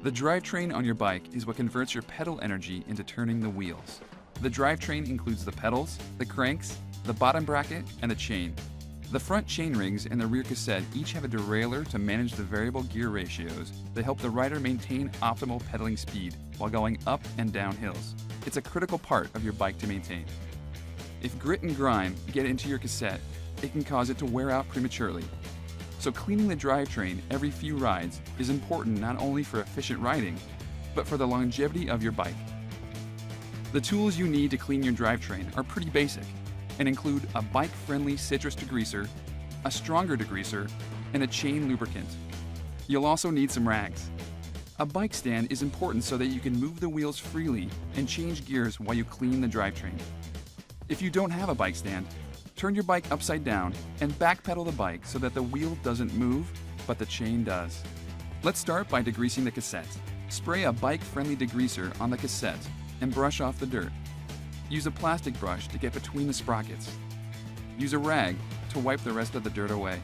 The drivetrain on your bike is what converts your pedal energy into turning the wheels. The drivetrain includes the pedals, the cranks, the bottom bracket, and the chain. The front chain rings and the rear cassette each have a derailleur to manage the variable gear ratios that help the rider maintain optimal pedaling speed while going up and down hills. It's a critical part of your bike to maintain. If grit and grime get into your cassette, it can cause it to wear out prematurely. So cleaning the drivetrain every few rides is important not only for efficient riding, but for the longevity of your bike. The tools you need to clean your drivetrain are pretty basic and include a bike-friendly citrus degreaser, a stronger degreaser, and a chain lubricant. You'll also need some rags. A bike stand is important so that you can move the wheels freely and change gears while you clean the drivetrain. If you don't have a bike stand, turn your bike upside down and backpedal the bike so that the wheel doesn't move, but the chain does. Let's start by degreasing the cassette. Spray a bike-friendly degreaser on the cassette and brush off the dirt. Use a plastic brush to get between the sprockets. Use a rag to wipe the rest of the dirt away.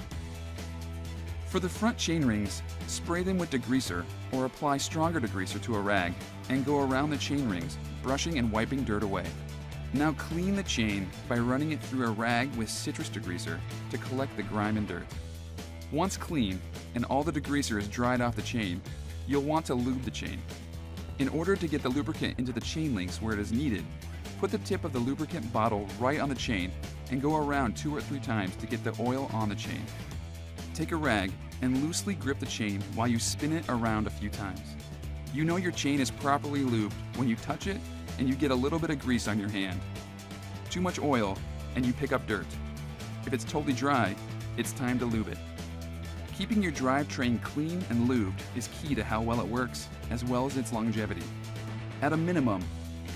For the front chain rings, spray them with degreaser or apply stronger degreaser to a rag and go around the chain rings, brushing and wiping dirt away. Now clean the chain by running it through a rag with citrus degreaser to collect the grime and dirt. Once clean and all the degreaser is dried off the chain, you'll want to lube the chain. In order to get the lubricant into the chain links where it is needed, put the tip of the lubricant bottle right on the chain and go around 2 or 3 times to get the oil on the chain. Take a rag and loosely grip the chain while you spin it around a few times. You know your chain is properly lubed when you touch it and you get a little bit of grease on your hand. Too much oil and you pick up dirt. If it's totally dry, it's time to lube it. Keeping your drivetrain clean and lubed is key to how well it works, as well as its longevity. At a minimum,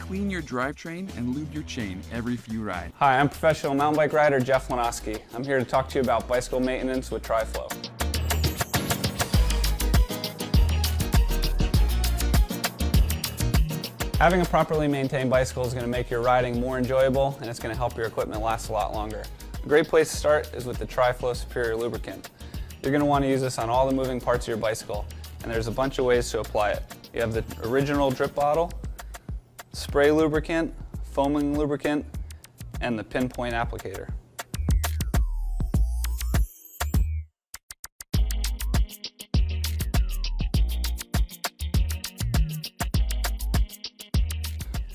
clean your drivetrain and lube your chain every few rides. Hi, I'm professional mountain bike rider 𝗕𝗶𝗀𝗲𝗲. I'm here to talk to you about bicycle maintenance with TriFlow. Having a properly maintained bicycle is going to make your riding more enjoyable, and it's going to help your equipment last a lot longer. A great place to start is with the TriFlow Superior Lubricant. You're going to want to use this on all the moving parts of your bicycle, and there's a bunch of ways to apply it. You have the original drip bottle, spray lubricant, foaming lubricant, and the pinpoint applicator.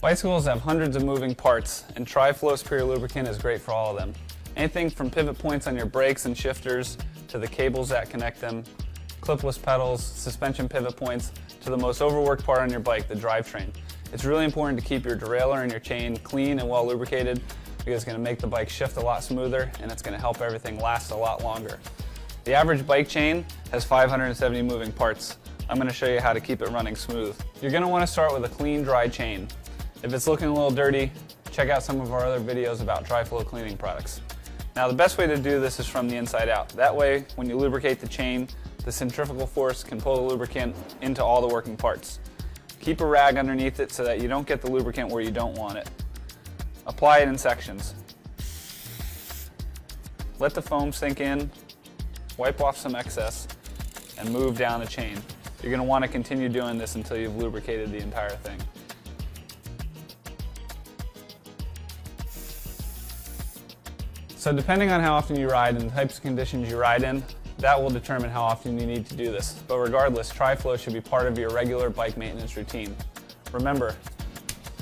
Bicycles have hundreds of moving parts, and TriFlow Superior Lubricant is great for all of them. Anything from pivot points on your brakes and shifters, to the cables that connect them, clipless pedals, suspension pivot points, to the most overworked part on your bike, the drivetrain. It's really important to keep your derailleur and your chain clean and well lubricated because it's going to make the bike shift a lot smoother and it's going to help everything last a lot longer. The average bike chain has 570 moving parts. I'm going to show you how to keep it running smooth. You're going to want to start with a clean, dry chain. If it's looking a little dirty, check out some of our other videos about TriFlow cleaning products. Now the best way to do this is from the inside out. That way, when you lubricate the chain, the centrifugal force can pull the lubricant into all the working parts. Keep a rag underneath it so that you don't get the lubricant where you don't want it. Apply it in sections. Let the foam sink in, wipe off some excess, and move down the chain. You're going to want to continue doing this until you've lubricated the entire thing. So depending on how often you ride and the types of conditions you ride in, that will determine how often you need to do this. But regardless, TriFlow should be part of your regular bike maintenance routine. Remember,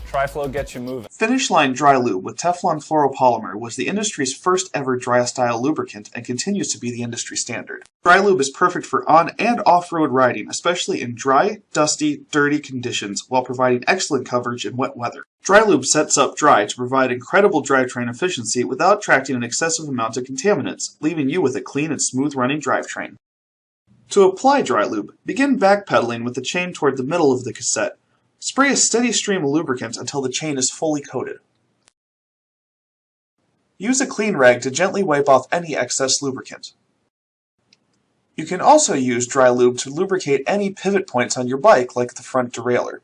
TriFlow gets you moving. Finish Line Dry Lube with Teflon fluoropolymer was the industry's first ever dry-style lubricant and continues to be the industry standard. Dry Lube is perfect for on- and off-road riding, especially in dry, dusty, dirty conditions, while providing excellent coverage in wet weather. Dry Lube sets up dry to provide incredible drivetrain efficiency without attracting an excessive amount of contaminants, leaving you with a clean and smooth-running drivetrain. To apply Dry Lube, begin backpedaling with the chain toward the middle of the cassette. Spray a steady stream of lubricant until the chain is fully coated. Use a clean rag to gently wipe off any excess lubricant. You can also use Dry Lube to lubricate any pivot points on your bike, like the front derailleur.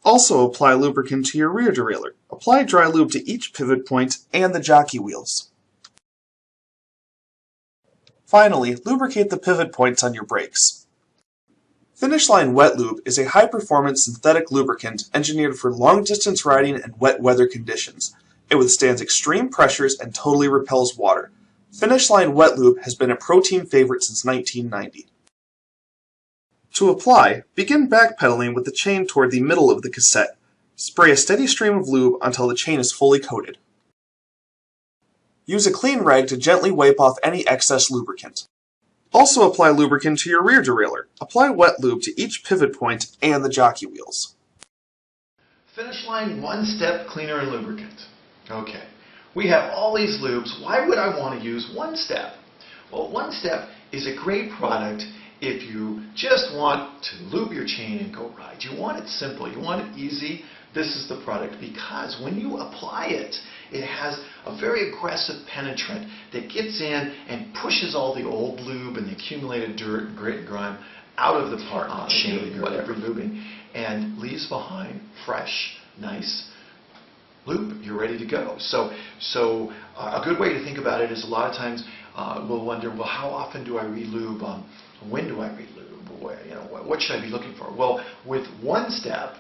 Also apply lubricant to your rear derailleur. Apply Dry Lube to each pivot point and the jockey wheels. Finally, lubricate the pivot points on your brakes. Finish Line Wet Lube is a high-performance synthetic lubricant engineered for long-distance riding and wet weather conditions. It withstands extreme pressures and totally repels water. Finish Line Wet Lube has been a pro team favorite since 1990. To apply, begin backpedaling with the chain toward the middle of the cassette. Spray a steady stream of lube until the chain is fully coated. Use a clean rag to gently wipe off any excess lubricant. Also apply lubricant to your rear derailleur. Apply wet lube to each pivot point and the jockey wheels. Finish Line one-step cleaner and lubricant. Okay, we have all these lubes. Why would I want to use one step? Well, one step is a great product if you just want to lube your chain and go ride. You want it simple, you want it easy. This is the product because when you apply it, it has a very aggressive penetrant that gets in and pushes all the old lube and the accumulated dirt and grit and grime out of the part, chain, whatever lubing, and leaves behind fresh, nice lube. You're ready to go. So a good way to think about it is a lot of times we'll wonder, well, how often do I re-lube? When do I re-lube? What should I be looking for? Well, with one step,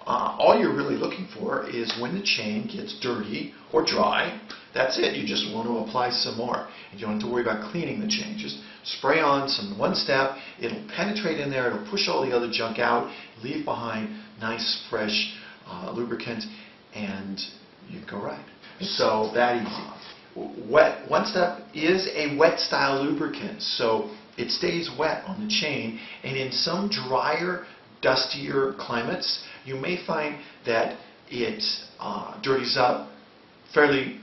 all you're really looking for is when the chain gets dirty or dry. That's it. You just want to apply some more. And you don't have to worry about cleaning the chain. Just spray on some one step. It'll penetrate in there. It'll push all the other junk out. Leave behind nice, fresh lubricant, and you can go ride. So that easy. One step is a wet style lubricant. So it stays wet on the chain, and in some drier, dustier climates, you may find that it dirties up fairly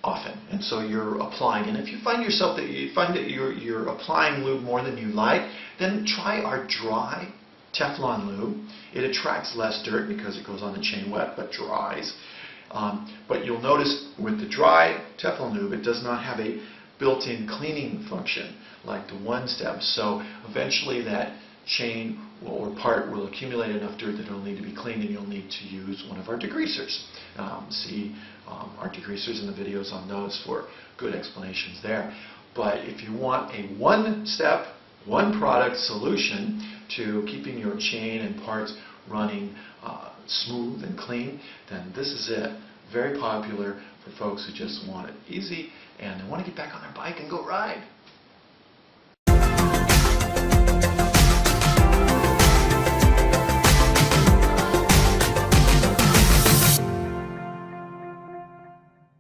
often, and so you're applying. And if you find that you're applying lube more than you like, then try our dry Teflon lube. It attracts less dirt because it goes on the chain wet but dries. But you'll notice with the dry Teflon lube, it does not have a built-in cleaning function like the one step. So eventually that chain or part will accumulate enough dirt that it'll need to be cleaned, and you'll need to use one of our degreasers. See our degreasers in the videos on those for good explanations there. But if you want a one-step, one-product solution to keeping your chain and parts running smooth and clean, then this is it. Very popular for folks who just want it easy and they want to get back on their bike and go ride.